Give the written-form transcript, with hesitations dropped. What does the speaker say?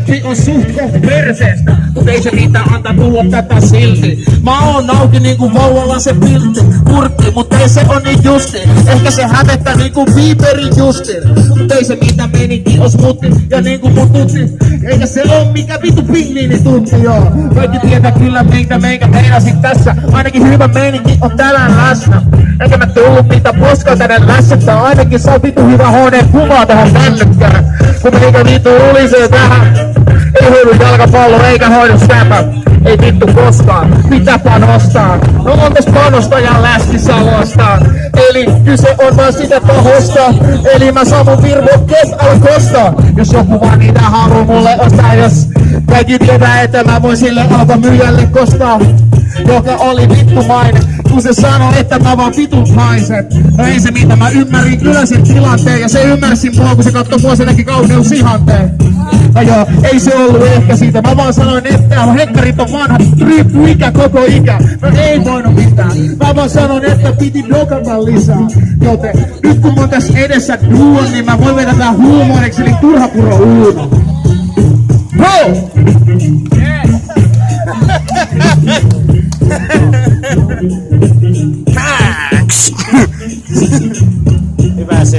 Tyyppi on suht koht perseestä, mut ei se riitä antaa tulla tätä silti. Mä oon auki niinku vauvalla se piltti, kurkki, mut ei se on niin justi. Ehkä se hävettää niinku Bieberin justin, mut ei se mitä meininki on smutti ja niinku mun tutti. Eikä se oo mikä vitu pingviinitunti joo. Kaikki tietää kyllä meikä meinasin tässä, ainakin hyvä meininki on tänään läsnä. Eikä mä tullut mitä poskaa tänne lässästä, ainakin saa vitu hyvä honeen kuvaa tähän männykkään. Kun meikä vitu ulisee tähän, ei hoidu jalkapallo eikä hoidu säpä. Ei vittu koskaan, pitää panostaa. No montas panostajan läskissä luostaan. Eli kyse on vaan sitä pahosta. Eli mä saan mun virvokkeet alkosta. Jos joku vaan niitä haluu mulle ostaa, jos kaikki tietää, että mä voin sille alko myyjälle kostaa. Joka oli vittumainen, kun se sanoi, että mä vaan vitut naiset. No ei se mitä, mä ymmärrin kyllä sen tilanteen. Ja se ymmärsin mua, kun se katsoi mua, se näki kauneusihanteen. No joo, ei se ollut ehkä siitä. Mä vaan sanoin, että hekkarit on vanhat, riippuu ikä, koko ikä. No ei voinut mitään. Mä vaan sanoin, että piti blokata lisää. Joten nyt kun mä oon tässä edessä duon, niin mä voin vedä tää huumoriksi, eli turha puro uuno. Bro! Yes!